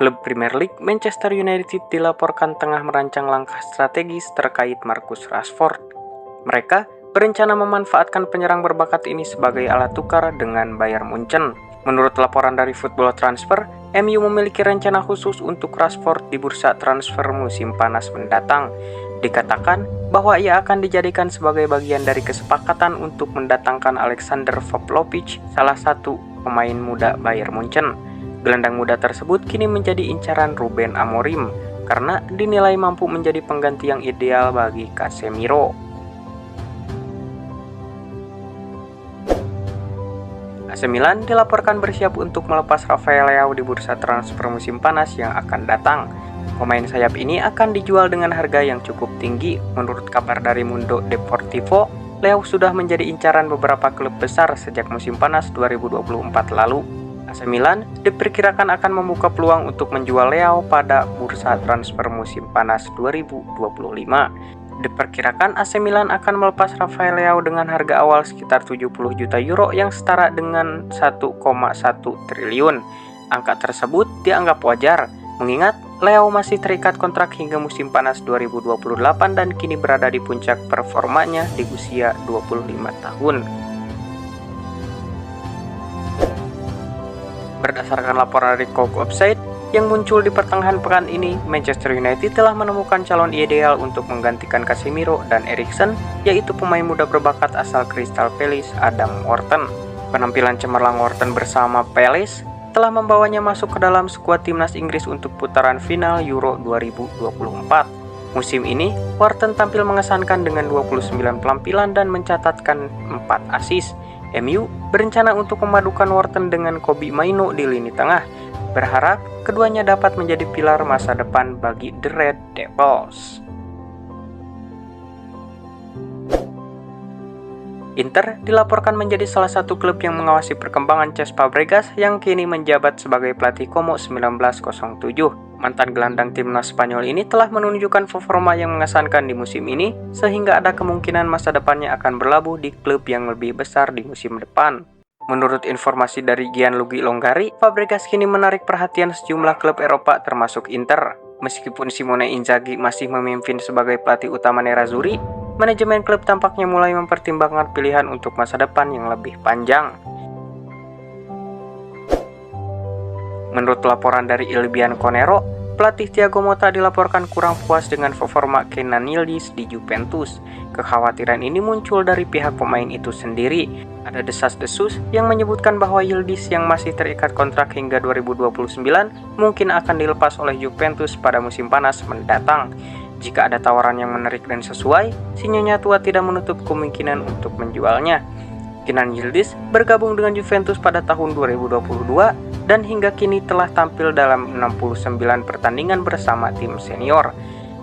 Klub Premier League Manchester United dilaporkan tengah merancang langkah strategis terkait Marcus Rashford. Mereka berencana memanfaatkan penyerang berbakat ini sebagai alat tukar dengan Bayern Munchen. Menurut laporan dari Football Transfer, MU memiliki rencana khusus untuk Rashford di bursa transfer musim panas mendatang. Dikatakan bahwa ia akan dijadikan sebagai bagian dari kesepakatan untuk mendatangkan Alexander Pavlovic, salah satu pemain muda Bayern Munchen. Gelandang muda tersebut kini menjadi incaran Ruben Amorim karena dinilai mampu menjadi pengganti yang ideal bagi Casemiro. AC Milan dilaporkan bersiap untuk melepas Rafael Leao di bursa transfer musim panas yang akan datang. Pemain sayap ini akan dijual dengan harga yang cukup tinggi. Menurut kabar dari Mundo Deportivo, Leao sudah menjadi incaran beberapa klub besar sejak musim panas 2024 lalu. AC Milan diperkirakan akan membuka peluang untuk menjual Leao pada bursa transfer musim panas 2025. Diperkirakan AC Milan akan melepas Rafael Leao dengan harga awal sekitar 70 juta euro yang setara dengan 1,1 triliun. Angka tersebut dianggap wajar, mengingat Leao masih terikat kontrak hingga musim panas 2028 dan kini berada di puncak performanya di usia 25 tahun. Berdasarkan laporan dari Cook Offside yang muncul di pertengahan pekan ini, Manchester United telah menemukan calon ideal untuk menggantikan Casemiro dan Eriksen, yaitu pemain muda berbakat asal Crystal Palace, Adam Wharton. Penampilan cemerlang Wharton bersama Palace telah membawanya masuk ke dalam skuad timnas Inggris untuk putaran final Euro 2024. Musim ini, Wharton tampil mengesankan dengan 29 penampilan dan mencatatkan 4 assist. MU berencana untuk memadukan Wharton dengan Kobbie Mainoo di lini tengah, berharap keduanya dapat menjadi pilar masa depan bagi The Red Devils. Inter dilaporkan menjadi salah satu klub yang mengawasi perkembangan Cesc Fabregas yang kini menjabat sebagai pelatih Como 1907. Mantan gelandang timnas Spanyol ini telah menunjukkan performa yang mengesankan di musim ini, sehingga ada kemungkinan masa depannya akan berlabuh di klub yang lebih besar di musim depan. Menurut informasi dari Gianluigi Longari, Fabregas kini menarik perhatian sejumlah klub Eropa termasuk Inter. Meskipun Simone Inzaghi masih memimpin sebagai pelatih utama Nerazzurri, manajemen klub tampaknya mulai mempertimbangkan pilihan untuk masa depan yang lebih panjang. Menurut laporan dari Il Bianconero, pelatih Thiago Motta dilaporkan kurang puas dengan performa Kenan Yildiz di Juventus. Kekhawatiran ini muncul dari pihak pemain itu sendiri. Ada desas-desus yang menyebutkan bahwa Yildiz yang masih terikat kontrak hingga 2029 mungkin akan dilepas oleh Juventus pada musim panas mendatang. Jika ada tawaran yang menarik dan sesuai, si Nyonya tua tidak menutup kemungkinan untuk menjualnya. Kenan Yildiz bergabung dengan Juventus pada tahun 2022 dan hingga kini telah tampil dalam 69 pertandingan bersama tim senior.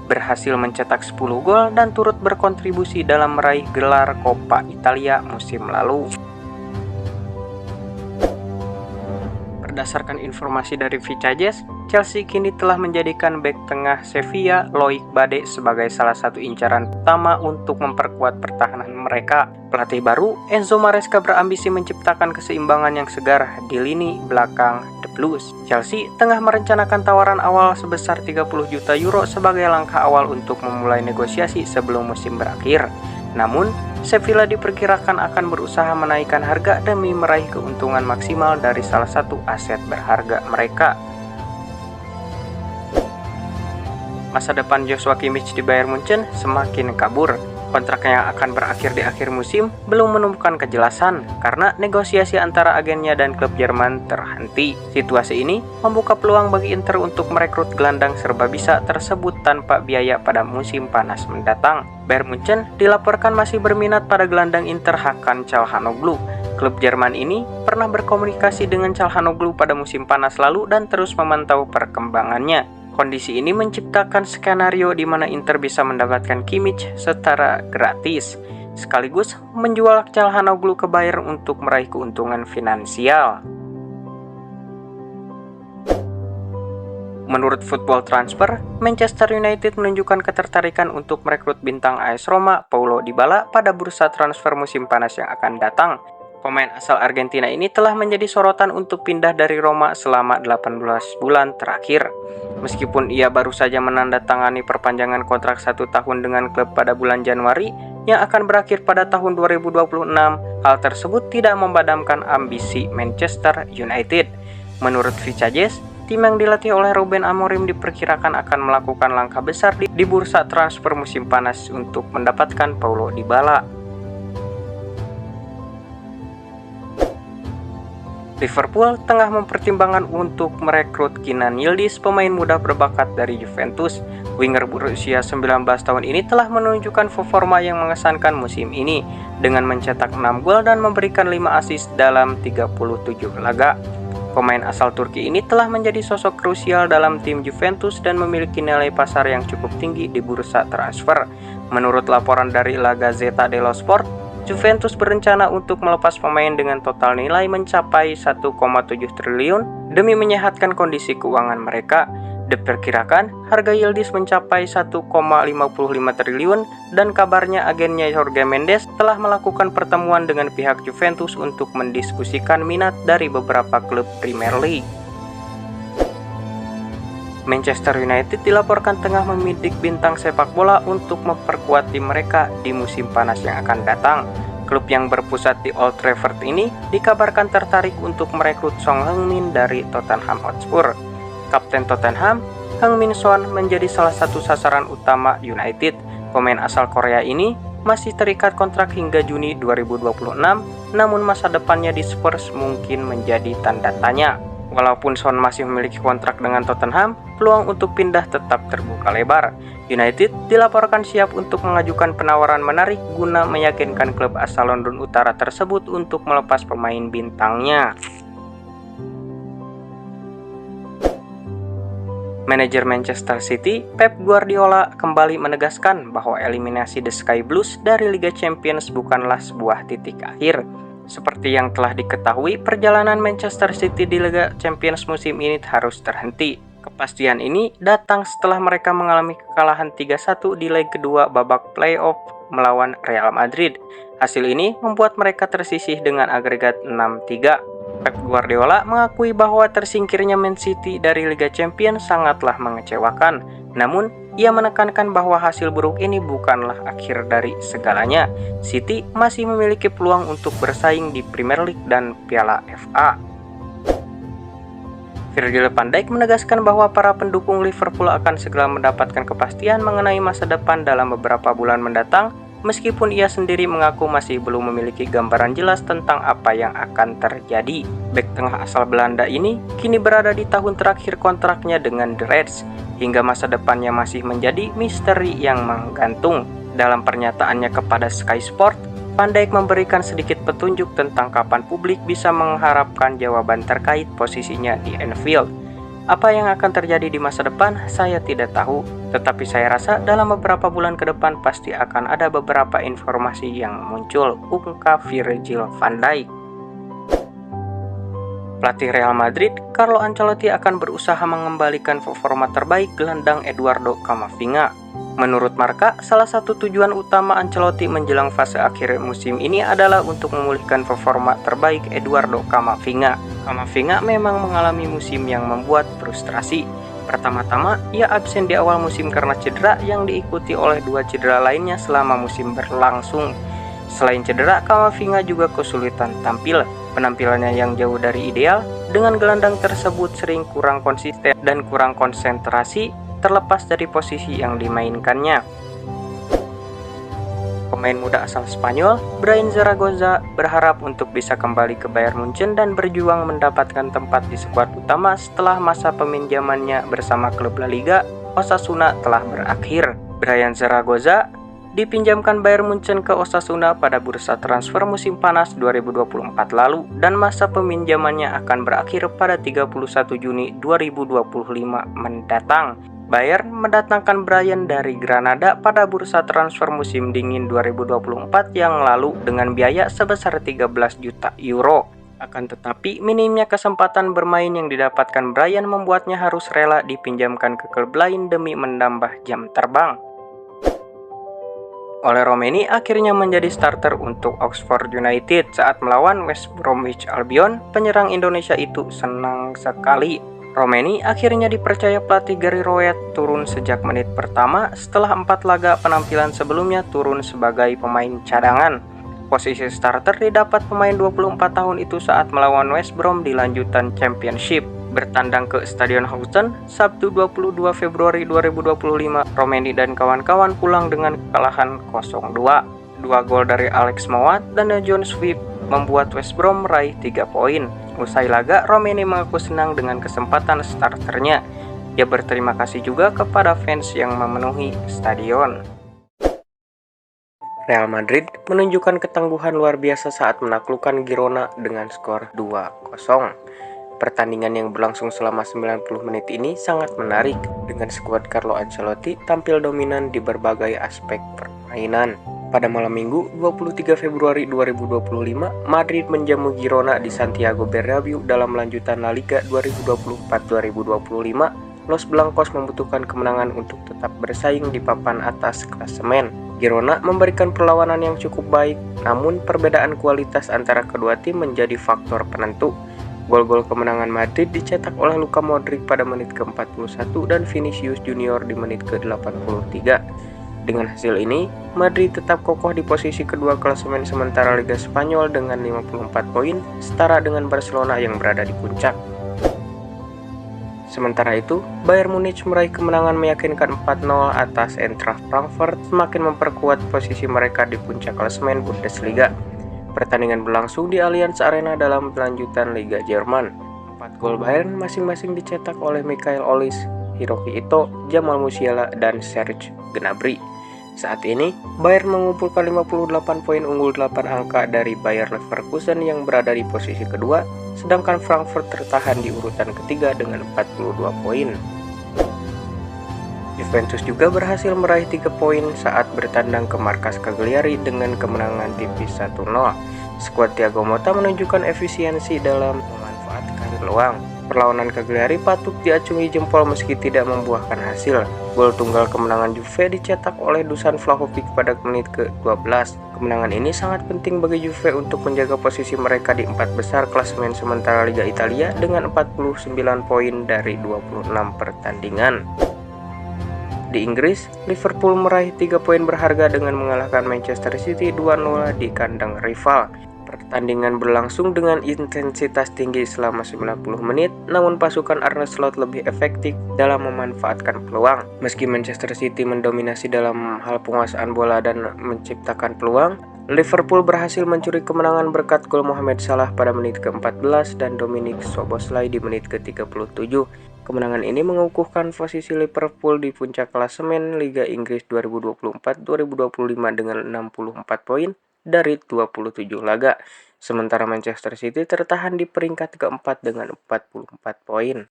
Berhasil mencetak 10 gol dan turut berkontribusi dalam meraih gelar Coppa Italia musim lalu. Berdasarkan informasi dari Vicajes, Chelsea kini telah menjadikan bek tengah Sevilla Loic Bade sebagai salah satu incaran utama untuk memperkuat pertahanan mereka. Pelatih baru Enzo Maresca berambisi menciptakan keseimbangan yang segar di lini belakang The Blues. Chelsea tengah merencanakan tawaran awal sebesar 30 juta euro sebagai langkah awal untuk memulai negosiasi sebelum musim berakhir. Namun, Sevilla diperkirakan akan berusaha menaikkan harga demi meraih keuntungan maksimal dari salah satu aset berharga mereka. Masa depan Joshua Kimmich di Bayern Munchen semakin kabur. Kontraknya yang akan berakhir di akhir musim belum menemukan kejelasan karena negosiasi antara agennya dan klub Jerman terhenti. Situasi ini membuka peluang bagi Inter untuk merekrut gelandang serba bisa tersebut tanpa biaya pada musim panas mendatang. Bayern Munchen dilaporkan masih berminat pada gelandang Inter Hakan Çalhanoğlu. Klub Jerman ini pernah berkomunikasi dengan Çalhanoğlu pada musim panas lalu dan terus memantau perkembangannya. Kondisi ini menciptakan skenario di mana Inter bisa mendapatkan Kimmich secara gratis, sekaligus menjual Çalhanoğlu ke Bayern untuk meraih keuntungan finansial. Menurut Football Transfer, Manchester United menunjukkan ketertarikan untuk merekrut bintang AS Roma Paulo Dybala pada bursa transfer musim panas yang akan datang. Pemain asal Argentina ini telah menjadi sorotan untuk pindah dari Roma selama 18 bulan terakhir. Meskipun ia baru saja menandatangani perpanjangan kontrak 1 tahun dengan klub pada bulan Januari yang akan berakhir pada tahun 2026, hal tersebut tidak memadamkan ambisi Manchester United. Menurut Vicajes, tim yang dilatih oleh Ruben Amorim diperkirakan akan melakukan langkah besar di bursa transfer musim panas untuk mendapatkan Paulo Dybala. Liverpool tengah mempertimbangkan untuk merekrut Kenan Yildiz, pemain muda berbakat dari Juventus. Winger berusia 19 tahun ini telah menunjukkan performa yang mengesankan musim ini dengan mencetak 6 gol dan memberikan 5 assist dalam 37 laga. Pemain asal Turki ini telah menjadi sosok krusial dalam tim Juventus dan memiliki nilai pasar yang cukup tinggi di bursa transfer. Menurut laporan dari La Gazzetta dello Sport, Juventus berencana untuk melepas pemain dengan total nilai mencapai 1,7 triliun demi menyehatkan kondisi keuangan mereka. Diperkirakan harga Yildiz mencapai 1,55 triliun dan kabarnya agennya Jorge Mendes telah melakukan pertemuan dengan pihak Juventus untuk mendiskusikan minat dari beberapa klub Premier League. Manchester United dilaporkan tengah membidik bintang sepak bola untuk memperkuat tim mereka di musim panas yang akan datang. Klub yang berpusat di Old Trafford ini dikabarkan tertarik untuk merekrut Son Heung-min dari Tottenham Hotspur. Kapten Tottenham, Heung-min Son menjadi salah satu sasaran utama United. Pemain asal Korea ini masih terikat kontrak hingga Juni 2026, namun masa depannya di Spurs mungkin menjadi tanda tanya. Walaupun Son masih memiliki kontrak dengan Tottenham, peluang untuk pindah tetap terbuka lebar. United dilaporkan siap untuk mengajukan penawaran menarik guna meyakinkan klub asal London Utara tersebut untuk melepas pemain bintangnya. Manajer Manchester City, Pep Guardiola, kembali menegaskan bahwa eliminasi The Sky Blues dari Liga Champions bukanlah sebuah titik akhir. Seperti yang telah diketahui, perjalanan Manchester City di Liga Champions musim ini harus terhenti. Kepastian ini datang setelah mereka mengalami kekalahan 3-1 di leg kedua babak playoff melawan Real Madrid. Hasil ini membuat mereka tersisih dengan agregat 6-3. Pep Guardiola mengakui bahwa tersingkirnya Man City dari Liga Champions sangatlah mengecewakan. Namun, ia menekankan bahwa hasil buruk ini bukanlah akhir dari segalanya. City masih memiliki peluang untuk bersaing di Premier League dan Piala FA. Virgil van Dijk menegaskan bahwa para pendukung Liverpool akan segera mendapatkan kepastian mengenai masa depan dalam beberapa bulan mendatang, meskipun ia sendiri mengaku masih belum memiliki gambaran jelas tentang apa yang akan terjadi. Bek tengah asal Belanda ini kini berada di tahun terakhir kontraknya dengan The Reds, hingga masa depannya masih menjadi misteri yang menggantung. Dalam pernyataannya kepada Sky Sport, Van Dijk memberikan sedikit petunjuk tentang kapan publik bisa mengharapkan jawaban terkait posisinya di Anfield. Apa yang akan terjadi di masa depan, saya tidak tahu. Tetapi saya rasa dalam beberapa bulan ke depan pasti akan ada beberapa informasi yang muncul, ungkap Virgil van Dijk. Pelatih Real Madrid, Carlo Ancelotti akan berusaha mengembalikan performa terbaik gelandang Eduardo Camavinga. Menurut Marca, salah satu tujuan utama Ancelotti menjelang fase akhir musim ini adalah untuk memulihkan performa terbaik Eduardo Camavinga. Camavinga memang mengalami musim yang membuat frustrasi. Pertama-tama, ia absen di awal musim karena cedera yang diikuti oleh 2 cedera lainnya selama musim berlangsung. Selain cedera, Camavinga juga kesulitan tampil. Penampilannya yang jauh dari ideal, dengan gelandang tersebut sering kurang konsisten dan kurang konsentrasi terlepas dari posisi yang dimainkannya. Pemain muda asal Spanyol, Brian Zaragoza, berharap untuk bisa kembali ke Bayern Munchen dan berjuang mendapatkan tempat di skuad utama setelah masa peminjamannya bersama klub La Liga, Osasuna, telah berakhir. Brian Zaragoza dipinjamkan Bayern Munchen ke Osasuna pada bursa transfer musim panas 2024 lalu dan masa peminjamannya akan berakhir pada 31 Juni 2025 mendatang. Bayern mendatangkan Brian dari Granada pada bursa transfer musim dingin 2024 yang lalu dengan biaya sebesar 13 juta euro. Akan tetapi, minimnya kesempatan bermain yang didapatkan Brian membuatnya harus rela dipinjamkan ke klub lain demi menambah jam terbang. oleh Romeni akhirnya menjadi starter untuk Oxford United saat melawan West Bromwich Albion. Penyerang Indonesia itu senang sekali. Romeni akhirnya dipercaya pelatih Gary Rowett turun sejak menit pertama setelah 4 laga penampilan sebelumnya turun sebagai pemain cadangan. Posisi starter didapat pemain 24 tahun itu saat melawan West Brom di lanjutan Championship. Bertandang ke Stadion Houston, Sabtu 22 Februari 2025, Romeni dan kawan-kawan pulang dengan kekalahan 0-2. Dua gol dari Alex Mowat dan John Swift membuat West Brom meraih 3 poin. Usai laga, Romeni mengaku senang dengan kesempatan starternya. Ia berterima kasih juga kepada fans yang memenuhi stadion. Real Madrid menunjukkan ketangguhan luar biasa saat menaklukkan Girona dengan skor 2-0. Pertandingan yang berlangsung selama 90 menit ini sangat menarik dengan skuad Carlo Ancelotti tampil dominan di berbagai aspek permainan. Pada malam Minggu 23 Februari 2025, Madrid menjamu Girona di Santiago Bernabeu dalam lanjutan La Liga 2024-2025. Los Blancos membutuhkan kemenangan untuk tetap bersaing di papan atas klasemen. Girona memberikan perlawanan yang cukup baik, namun perbedaan kualitas antara kedua tim menjadi faktor penentu. Gol-gol kemenangan Madrid dicetak oleh Luka Modric pada menit ke-41 dan Vinicius Junior di menit ke-83. Dengan hasil ini, Madrid tetap kokoh di posisi kedua klasemen sementara Liga Spanyol dengan 54 poin, setara dengan Barcelona yang berada di puncak. Sementara itu, Bayern Munich meraih kemenangan meyakinkan 4-0 atas Eintracht Frankfurt, semakin memperkuat posisi mereka di puncak klasemen Bundesliga. Pertandingan berlangsung di Allianz Arena dalam lanjutan Liga Jerman. 4 gol Bayern masing-masing dicetak oleh Michael Olise, Hiroki Ito, Jamal Musiala, dan Serge Gnabry. Saat ini, Bayern mengumpulkan 58 poin unggul 8 angka dari Bayer Leverkusen yang berada di posisi kedua, sedangkan Frankfurt tertahan di urutan ketiga dengan 42 poin. Juventus juga berhasil meraih 3 poin saat bertandang ke markas Cagliari dengan kemenangan tipis 1-0. Skuad Thiago Motta menunjukkan efisiensi dalam memanfaatkan peluang. Perlawanan Cagliari patut diacungi jempol meski tidak membuahkan hasil. Gol tunggal kemenangan Juve dicetak oleh Dusan Vlahovic pada menit ke-12. Kemenangan ini sangat penting bagi Juve untuk menjaga posisi mereka di 4 besar klasemen sementara Liga Italia dengan 49 poin dari 26 pertandingan. Di Inggris, Liverpool meraih 3 poin berharga dengan mengalahkan Manchester City 2-0 di kandang rival. Pertandingan berlangsung dengan intensitas tinggi selama 90 menit, namun pasukan Arne Slot lebih efektif dalam memanfaatkan peluang. Meski Manchester City mendominasi dalam hal penguasaan bola dan menciptakan peluang, Liverpool berhasil mencuri kemenangan berkat gol Mohamed Salah pada menit ke-14 dan Dominic Szoboszlai di menit ke-37. Kemenangan ini mengukuhkan posisi Liverpool di puncak klasemen Liga Inggris 2024-2025 dengan 64 poin dari 27 laga, sementara Manchester City tertahan di peringkat keempat dengan 44 poin.